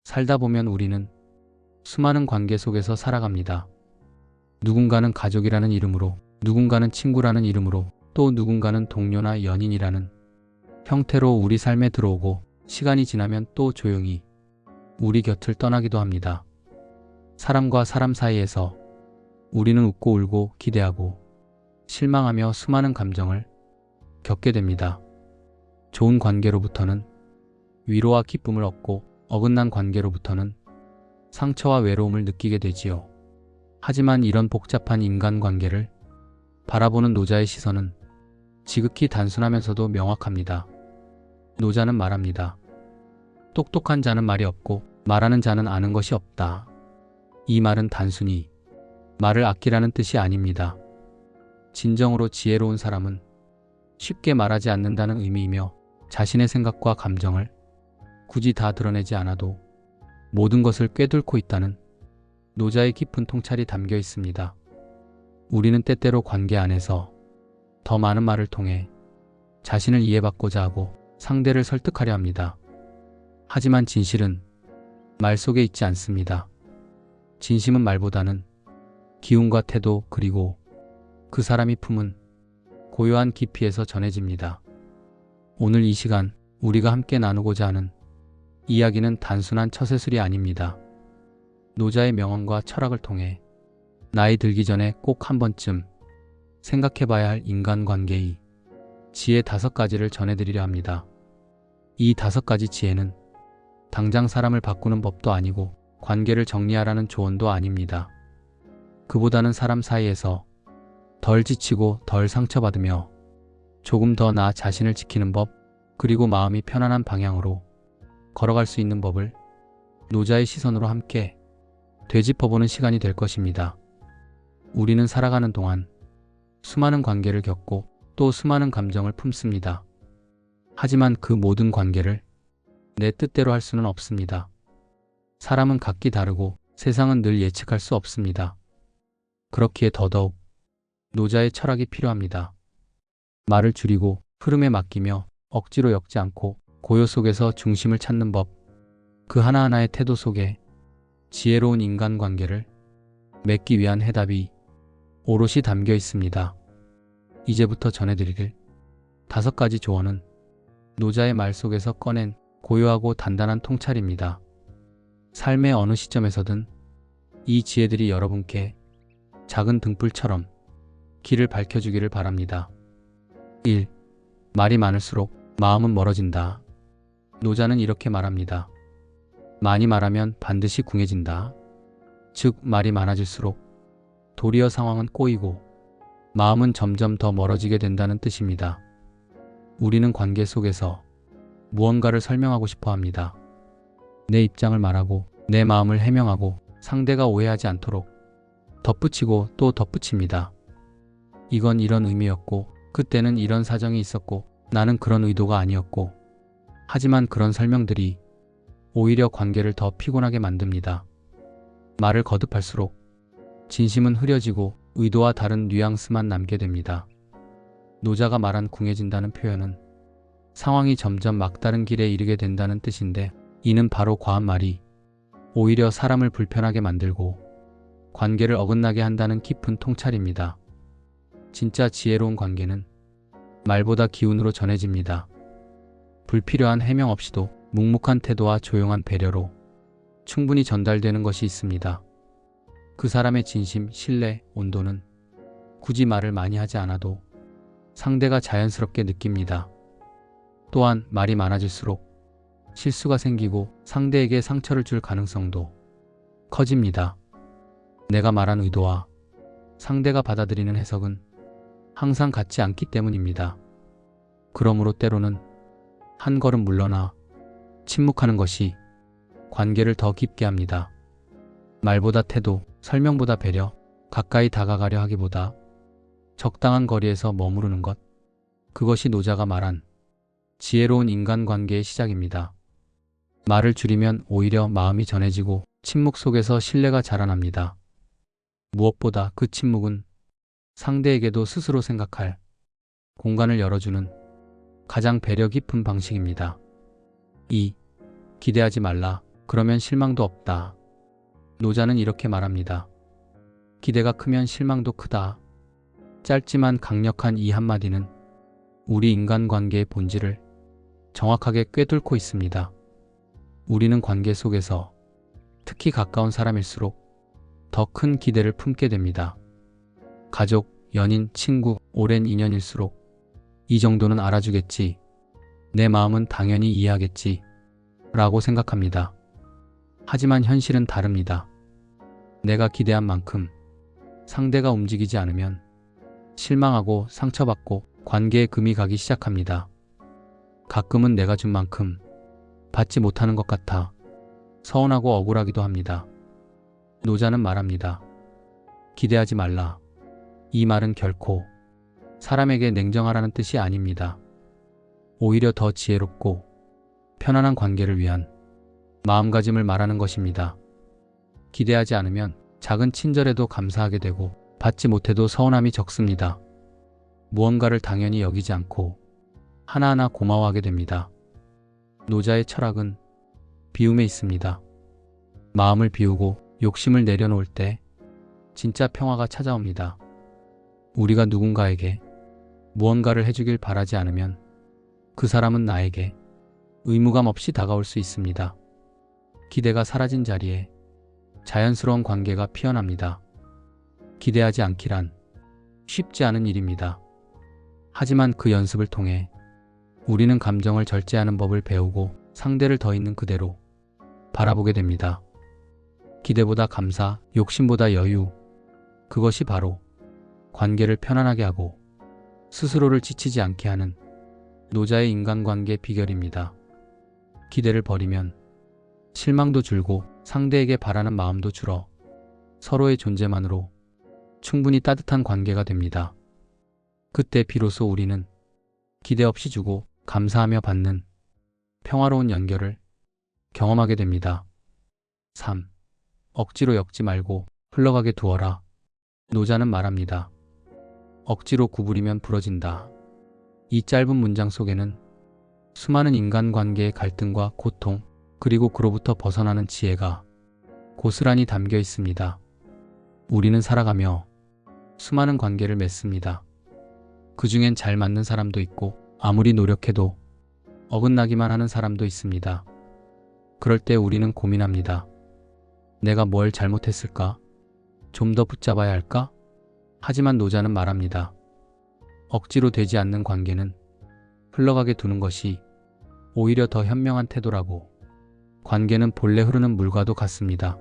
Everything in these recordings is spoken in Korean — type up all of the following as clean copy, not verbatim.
살다 보면 우리는 수많은 관계 속에서 살아갑니다. 누군가는 가족이라는 이름으로, 누군가는 친구라는 이름으로, 또 누군가는 동료나 연인이라는 형태로 우리 삶에 들어오고 시간이 지나면 또 조용히 우리 곁을 떠나기도 합니다. 사람과 사람 사이에서 우리는 웃고 울고 기대하고 실망하며 수많은 감정을 겪게 됩니다. 좋은 관계로부터는 위로와 기쁨을 얻고 어긋난 관계로부터는 상처와 외로움을 느끼게 되지요. 하지만 이런 복잡한 인간관계를 바라보는 노자의 시선은 지극히 단순하면서도 명확합니다. 노자는 말합니다. 똑똑한 자는 말이 없고 말하는 자는 아는 것이 없다. 이 말은 단순히 말을 아끼라는 뜻이 아닙니다. 진정으로 지혜로운 사람은 쉽게 말하지 않는다는 의미이며 자신의 생각과 감정을 굳이 다 드러내지 않아도 모든 것을 꿰뚫고 있다는 노자의 깊은 통찰이 담겨 있습니다. 우리는 때때로 관계 안에서 더 많은 말을 통해 자신을 이해받고자 하고 상대를 설득하려 합니다. 하지만 진실은 말 속에 있지 않습니다. 진심은 말보다는 기운과 태도 그리고 그 사람이 품은 고요한 깊이에서 전해집니다. 오늘 이 시간 우리가 함께 나누고자 하는 이야기는 단순한 처세술이 아닙니다. 노자의 명언과 철학을 통해 나이 들기 전에 꼭 한 번쯤 생각해봐야 할 인간관계의 지혜 5가지를 전해드리려 합니다. 이 5가지 지혜는 당장 사람을 바꾸는 법도 아니고 관계를 정리하라는 조언도 아닙니다. 그보다는 사람 사이에서 덜 지치고 덜 상처받으며 조금 더 나 자신을 지키는 법, 그리고 마음이 편안한 방향으로 걸어갈 수 있는 법을 노자의 시선으로 함께 되짚어보는 시간이 될 것입니다. 우리는 살아가는 동안 수많은 관계를 겪고 또 수많은 감정을 품습니다. 하지만 그 모든 관계를 내 뜻대로 할 수는 없습니다. 사람은 각기 다르고 세상은 늘 예측할 수 없습니다. 그렇기에 더더욱 노자의 철학이 필요합니다. 말을 줄이고 흐름에 맡기며 억지로 엮지 않고 고요 속에서 중심을 찾는 법, 그 하나하나의 태도 속에 지혜로운 인간관계를 맺기 위한 해답이 오롯이 담겨 있습니다. 이제부터 전해드릴 5가지 조언은 노자의 말 속에서 꺼낸 고요하고 단단한 통찰입니다. 삶의 어느 시점에서든 이 지혜들이 여러분께 작은 등불처럼 길을 밝혀주기를 바랍니다. 1. 말이 많을수록 마음은 멀어진다. 노자는 이렇게 말합니다. 많이 말하면 반드시 궁해진다. 즉, 말이 많아질수록 도리어 상황은 꼬이고 마음은 점점 더 멀어지게 된다는 뜻입니다. 우리는 관계 속에서 무언가를 설명하고 싶어 합니다. 내 입장을 말하고 내 마음을 해명하고 상대가 오해하지 않도록 덧붙이고 또 덧붙입니다. 이건 이런 의미였고 그때는 이런 사정이 있었고 나는 그런 의도가 아니었고, 하지만 그런 설명들이 오히려 관계를 더 피곤하게 만듭니다. 말을 거듭할수록 진심은 흐려지고 의도와 다른 뉘앙스만 남게 됩니다. 노자가 말한 궁해진다는 표현은 상황이 점점 막다른 길에 이르게 된다는 뜻인데, 이는 바로 과한 말이 오히려 사람을 불편하게 만들고 관계를 어긋나게 한다는 깊은 통찰입니다. 진짜 지혜로운 관계는 말보다 기운으로 전해집니다. 불필요한 해명 없이도 묵묵한 태도와 조용한 배려로 충분히 전달되는 것이 있습니다. 그 사람의 진심, 신뢰, 온도는 굳이 말을 많이 하지 않아도 상대가 자연스럽게 느낍니다. 또한 말이 많아질수록 실수가 생기고 상대에게 상처를 줄 가능성도 커집니다. 내가 말한 의도와 상대가 받아들이는 해석은 항상 같지 않기 때문입니다. 그러므로 때로는 한 걸음 물러나 침묵하는 것이 관계를 더 깊게 합니다. 말보다 태도, 설명보다 배려, 가까이 다가가려 하기보다 적당한 거리에서 머무르는 것, 그것이 노자가 말한 지혜로운 인간관계의 시작입니다. 말을 줄이면 오히려 마음이 전해지고 침묵 속에서 신뢰가 자라납니다. 무엇보다 그 침묵은 상대에게도 스스로 생각할 공간을 열어주는 가장 배려 깊은 방식입니다. 2. 기대하지 말라. 그러면 실망도 없다. 노자는 이렇게 말합니다. 기대가 크면 실망도 크다. 짧지만 강력한 이 한마디는 우리 인간관계의 본질을 정확하게 꿰뚫고 있습니다. 우리는 관계 속에서 특히 가까운 사람일수록 더 큰 기대를 품게 됩니다. 가족, 연인, 친구, 오랜 인연일수록 이 정도는 알아주겠지. 내 마음은 당연히 이해하겠지. 라고 생각합니다. 하지만 현실은 다릅니다. 내가 기대한 만큼 상대가 움직이지 않으면 실망하고 상처받고 관계에 금이 가기 시작합니다. 가끔은 내가 준 만큼 받지 못하는 것 같아 서운하고 억울하기도 합니다. 노자는 말합니다. 기대하지 말라. 이 말은 결코 사람에게 냉정하라는 뜻이 아닙니다. 오히려 더 지혜롭고 편안한 관계를 위한 마음가짐을 말하는 것입니다. 기대하지 않으면 작은 친절에도 감사하게 되고 받지 못해도 서운함이 적습니다. 무언가를 당연히 여기지 않고 하나하나 고마워하게 됩니다. 노자의 철학은 비움에 있습니다. 마음을 비우고 욕심을 내려놓을 때 진짜 평화가 찾아옵니다. 우리가 누군가에게 무언가를 해주길 바라지 않으면 그 사람은 나에게 의무감 없이 다가올 수 있습니다. 기대가 사라진 자리에 자연스러운 관계가 피어납니다. 기대하지 않기란 쉽지 않은 일입니다. 하지만 그 연습을 통해 우리는 감정을 절제하는 법을 배우고 상대를 더 있는 그대로 바라보게 됩니다. 기대보다 감사, 욕심보다 여유. 그것이 바로 관계를 편안하게 하고 스스로를 지치지 않게 하는 노자의 인간관계 비결입니다. 기대를 버리면 실망도 줄고 상대에게 바라는 마음도 줄어 서로의 존재만으로 충분히 따뜻한 관계가 됩니다. 그때 비로소 우리는 기대 없이 주고 감사하며 받는 평화로운 연결을 경험하게 됩니다. 3. 억지로 엮지 말고 흘러가게 두어라. 노자는 말합니다. 억지로 구부리면 부러진다. 이 짧은 문장 속에는 수많은 인간관계의 갈등과 고통, 그리고 그로부터 벗어나는 지혜가 고스란히 담겨 있습니다. 우리는 살아가며 수많은 관계를 맺습니다. 그 중엔 잘 맞는 사람도 있고 아무리 노력해도 어긋나기만 하는 사람도 있습니다. 그럴 때 우리는 고민합니다. 내가 뭘 잘못했을까? 좀 더 붙잡아야 할까? 하지만 노자는 말합니다. 억지로 되지 않는 관계는 흘러가게 두는 것이 오히려 더 현명한 태도라고. 관계는 본래 흐르는 물과도 같습니다.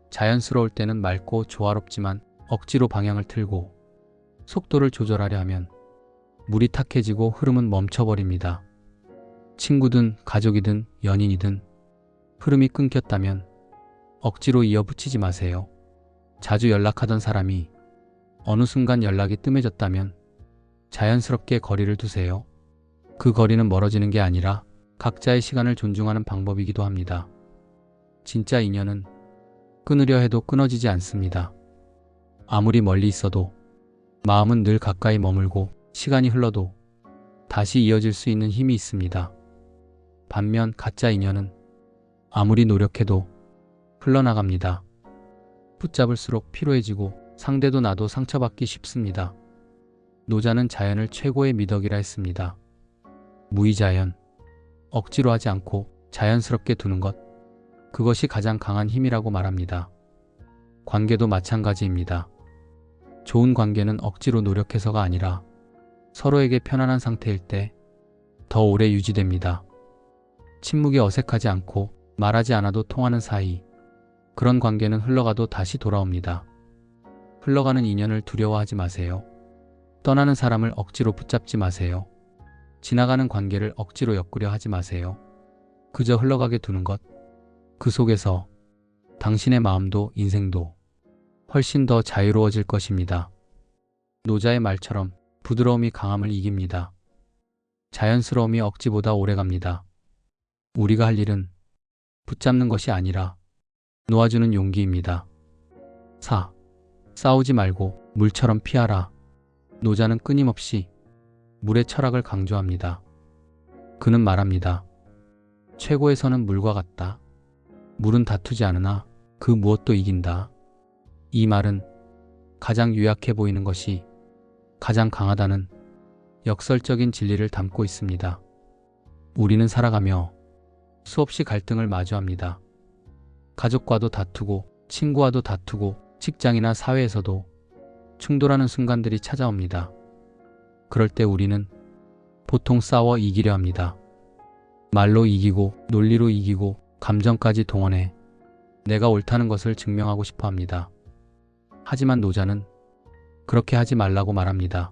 자연스러울 때는 맑고 조화롭지만 억지로 방향을 틀고 속도를 조절하려 하면 물이 탁해지고 흐름은 멈춰버립니다. 친구든 가족이든 연인이든 흐름이 끊겼다면 억지로 이어붙이지 마세요. 자주 연락하던 사람이 어느 순간 연락이 뜸해졌다면 자연스럽게 거리를 두세요. 그 거리는 멀어지는 게 아니라 각자의 시간을 존중하는 방법이기도 합니다. 진짜 인연은 끊으려 해도 끊어지지 않습니다. 아무리 멀리 있어도 마음은 늘 가까이 머물고 시간이 흘러도 다시 이어질 수 있는 힘이 있습니다. 반면 가짜 인연은 아무리 노력해도 흘러나갑니다. 붙잡을수록 피로해지고 상대도 나도 상처받기 쉽습니다. 노자는 자연을 최고의 미덕이라 했습니다. 무의자연, 억지로 하지 않고 자연스럽게 두는 것, 그것이 가장 강한 힘이라고 말합니다. 관계도 마찬가지입니다. 좋은 관계는 억지로 노력해서가 아니라 서로에게 편안한 상태일 때 더 오래 유지됩니다. 침묵이 어색하지 않고 말하지 않아도 통하는 사이, 그런 관계는 흘러가도 다시 돌아옵니다. 흘러가는 인연을 두려워하지 마세요. 떠나는 사람을 억지로 붙잡지 마세요. 지나가는 관계를 억지로 엮으려 하지 마세요. 그저 흘러가게 두는 것, 그 속에서 당신의 마음도 인생도 훨씬 더 자유로워질 것입니다. 노자의 말처럼 부드러움이 강함을 이깁니다. 자연스러움이 억지보다 오래갑니다. 우리가 할 일은 붙잡는 것이 아니라 놓아주는 용기입니다. 4. 싸우지 말고 물처럼 피하라. 노자는 끊임없이 물의 철학을 강조합니다. 그는 말합니다. 최고의 선은 물과 같다. 물은 다투지 않으나 그 무엇도 이긴다. 이 말은 가장 유약해 보이는 것이 가장 강하다는 역설적인 진리를 담고 있습니다. 우리는 살아가며 수없이 갈등을 마주합니다. 가족과도 다투고 친구와도 다투고 직장이나 사회에서도 충돌하는 순간들이 찾아옵니다. 그럴 때 우리는 보통 싸워 이기려 합니다. 말로 이기고 논리로 이기고 감정까지 동원해 내가 옳다는 것을 증명하고 싶어 합니다. 하지만 노자는 그렇게 하지 말라고 말합니다.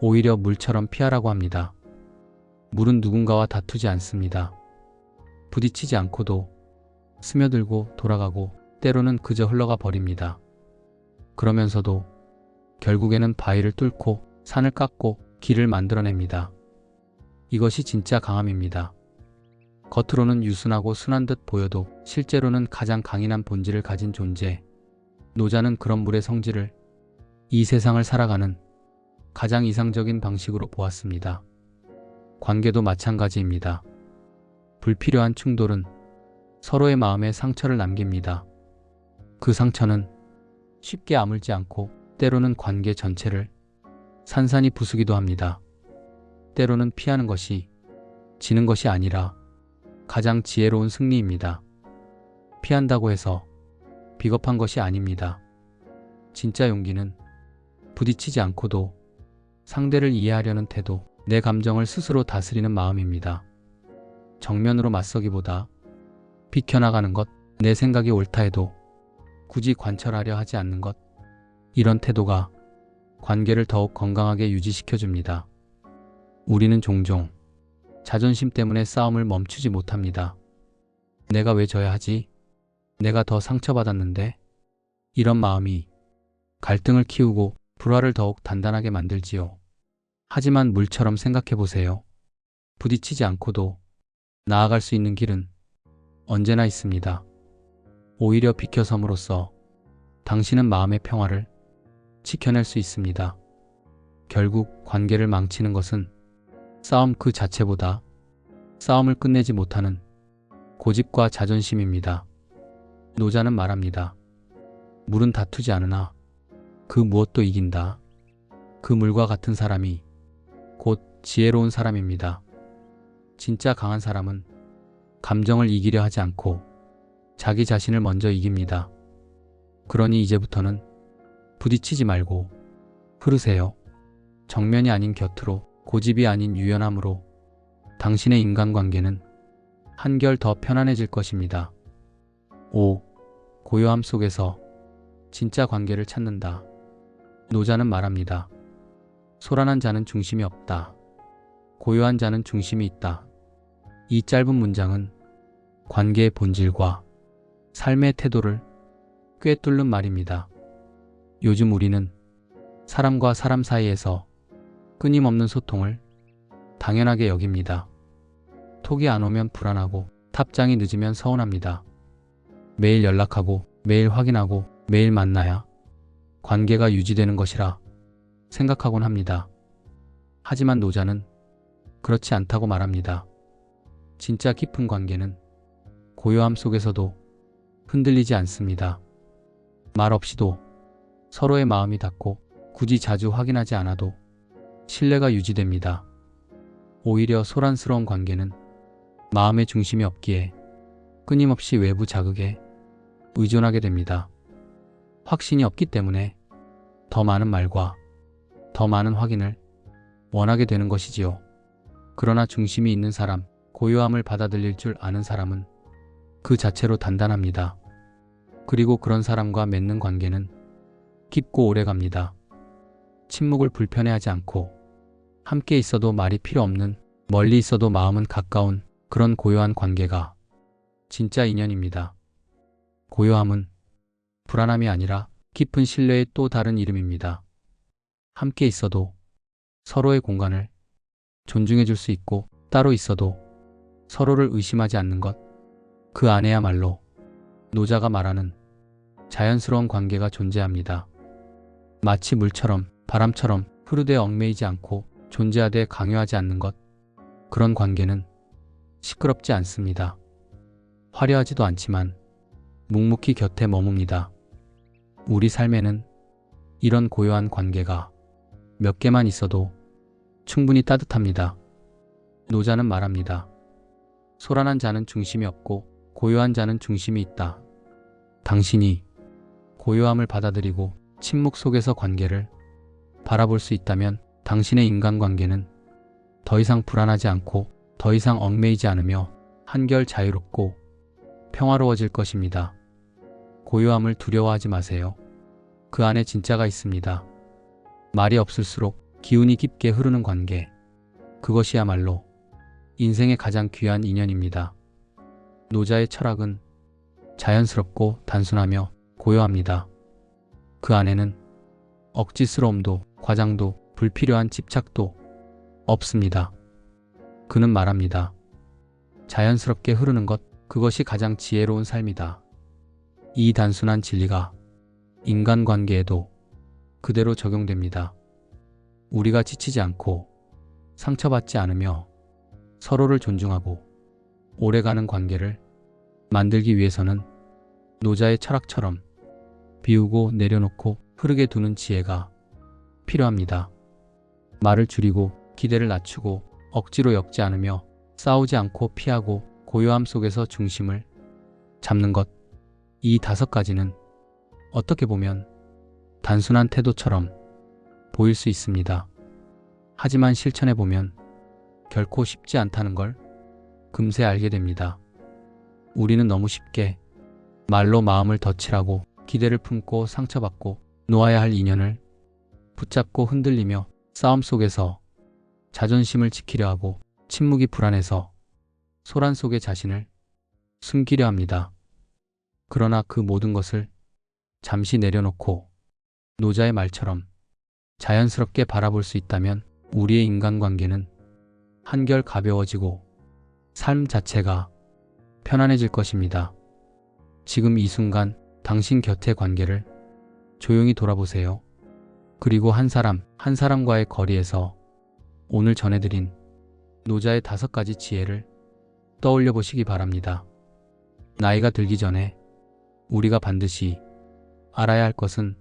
오히려 물처럼 피하라고 합니다. 물은 누군가와 다투지 않습니다. 부딪히지 않고도 스며들고 돌아가고 때로는 그저 흘러가 버립니다. 그러면서도 결국에는 바위를 뚫고 산을 깎고 길을 만들어냅니다. 이것이 진짜 강함입니다. 겉으로는 유순하고 순한 듯 보여도 실제로는 가장 강인한 본질을 가진 존재. 노자는 그런 물의 성질을 이 세상을 살아가는 가장 이상적인 방식으로 보았습니다. 관계도 마찬가지입니다. 불필요한 충돌은 서로의 마음에 상처를 남깁니다. 그 상처는 쉽게 아물지 않고 때로는 관계 전체를 산산이 부수기도 합니다. 때로는 피하는 것이 지는 것이 아니라 가장 지혜로운 승리입니다. 피한다고 해서 비겁한 것이 아닙니다. 진짜 용기는 부딪히지 않고도 상대를 이해하려는 태도, 내 감정을 스스로 다스리는 마음입니다. 정면으로 맞서기보다 비켜나가는 것, 내 생각이 옳다 해도 굳이 관철하려 하지 않는 것, 이런 태도가 관계를 더욱 건강하게 유지시켜줍니다. 우리는 종종 자존심 때문에 싸움을 멈추지 못합니다. 내가 왜 져야 하지? 내가 더 상처받았는데? 이런 마음이 갈등을 키우고 불화를 더욱 단단하게 만들지요. 하지만 물처럼 생각해 보세요. 부딪히지 않고도 나아갈 수 있는 길은 언제나 있습니다. 오히려 비켜섬으로써 당신은 마음의 평화를 지켜낼 수 있습니다. 결국 관계를 망치는 것은 싸움 그 자체보다 싸움을 끝내지 못하는 고집과 자존심입니다. 노자는 말합니다. 물은 다투지 않으나 그 무엇도 이긴다. 그 물과 같은 사람이 곧 지혜로운 사람입니다. 진짜 강한 사람은 감정을 이기려 하지 않고 자기 자신을 먼저 이깁니다. 그러니 이제부터는 부딪히지 말고 흐르세요. 정면이 아닌 곁으로, 고집이 아닌 유연함으로 당신의 인간관계는 한결 더 편안해질 것입니다. 5. 고요함 속에서 진짜 관계를 찾는다. 노자는 말합니다. 소란한 자는 중심이 없다. 고요한 자는 중심이 있다. 이 짧은 문장은 관계의 본질과 삶의 태도를 꿰뚫는 말입니다. 요즘 우리는 사람과 사람 사이에서 끊임없는 소통을 당연하게 여깁니다. 톡이 안 오면 불안하고 답장이 늦으면 서운합니다. 매일 연락하고 매일 확인하고 매일 만나야 관계가 유지되는 것이라 생각하곤 합니다. 하지만 노자는 그렇지 않다고 말합니다. 진짜 깊은 관계는 고요함 속에서도 흔들리지 않습니다. 말 없이도 서로의 마음이 닿고 굳이 자주 확인하지 않아도 신뢰가 유지됩니다. 오히려 소란스러운 관계는 마음의 중심이 없기에 끊임없이 외부 자극에 의존하게 됩니다. 확신이 없기 때문에 더 많은 말과 더 많은 확인을 원하게 되는 것이지요. 그러나 중심이 있는 사람, 고요함을 받아들일 줄 아는 사람은 그 자체로 단단합니다. 그리고 그런 사람과 맺는 관계는 깊고 오래 갑니다. 침묵을 불편해하지 않고 함께 있어도 말이 필요 없는, 멀리 있어도 마음은 가까운 그런 고요한 관계가 진짜 인연입니다. 고요함은 불안함이 아니라 깊은 신뢰의 또 다른 이름입니다. 함께 있어도 서로의 공간을 존중해 줄 수 있고 따로 있어도 서로를 의심하지 않는 것, 그 안에야말로 노자가 말하는 자연스러운 관계가 존재합니다. 마치 물처럼 바람처럼 흐르되 얽매이지 않고 존재하되 강요하지 않는 것, 그런 관계는 시끄럽지 않습니다. 화려하지도 않지만 묵묵히 곁에 머뭅니다. 우리 삶에는 이런 고요한 관계가 몇 개만 있어도 충분히 따뜻합니다. 노자는 말합니다. 소란한 자는 중심이 없고 고요한 자는 중심이 있다. 당신이 고요함을 받아들이고 침묵 속에서 관계를 바라볼 수 있다면 당신의 인간관계는 더 이상 불안하지 않고 더 이상 얽매이지 않으며 한결 자유롭고 평화로워질 것입니다. 고요함을 두려워하지 마세요. 그 안에 진짜가 있습니다. 말이 없을수록 기운이 깊게 흐르는 관계. 그것이야말로 인생의 가장 귀한 인연입니다. 노자의 철학은 자연스럽고 단순하며 고요합니다. 그 안에는 억지스러움도 과장도 불필요한 집착도 없습니다. 그는 말합니다. 자연스럽게 흐르는 것, 그것이 가장 지혜로운 삶이다. 이 단순한 진리가 인간관계에도 그대로 적용됩니다. 우리가 지치지 않고 상처받지 않으며 서로를 존중하고 오래가는 관계를 만들기 위해서는 노자의 철학처럼 비우고 내려놓고 흐르게 두는 지혜가 필요합니다. 말을 줄이고 기대를 낮추고 억지로 엮지 않으며 싸우지 않고 피하고 고요함 속에서 중심을 잡는 것. 이 5가지는 어떻게 보면 단순한 태도처럼 보일 수 있습니다. 하지만 실천해보면 결코 쉽지 않다는 걸 금세 알게 됩니다. 우리는 너무 쉽게 말로 마음을 덧칠하고 기대를 품고 상처받고 놓아야 할 인연을 붙잡고 흔들리며 싸움 속에서 자존심을 지키려 하고 침묵이 불안해서 소란 속에 자신을 숨기려 합니다. 그러나 그 모든 것을 잠시 내려놓고 노자의 말처럼 자연스럽게 바라볼 수 있다면 우리의 인간관계는 한결 가벼워지고 삶 자체가 편안해질 것입니다. 지금 이 순간 당신 곁의 관계를 조용히 돌아보세요. 그리고 한 사람 한 사람과의 거리에서 오늘 전해드린 노자의 5가지 지혜를 떠올려 보시기 바랍니다. 나이가 들기 전에 우리가 반드시 알아야 할 것은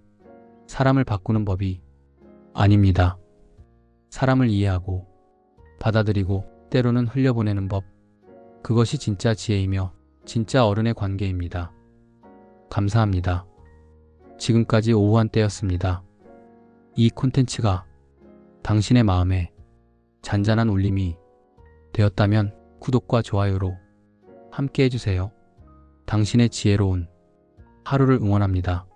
사람을 바꾸는 법이 아닙니다. 사람을 이해하고 받아들이고 때로는 흘려보내는 법. 그것이 진짜 지혜이며 진짜 어른의 관계입니다. 감사합니다. 지금까지 오후 한때였습니다. 이 콘텐츠가 당신의 마음에 잔잔한 울림이 되었다면 구독과 좋아요로 함께 해주세요. 당신의 지혜로운 하루를 응원합니다.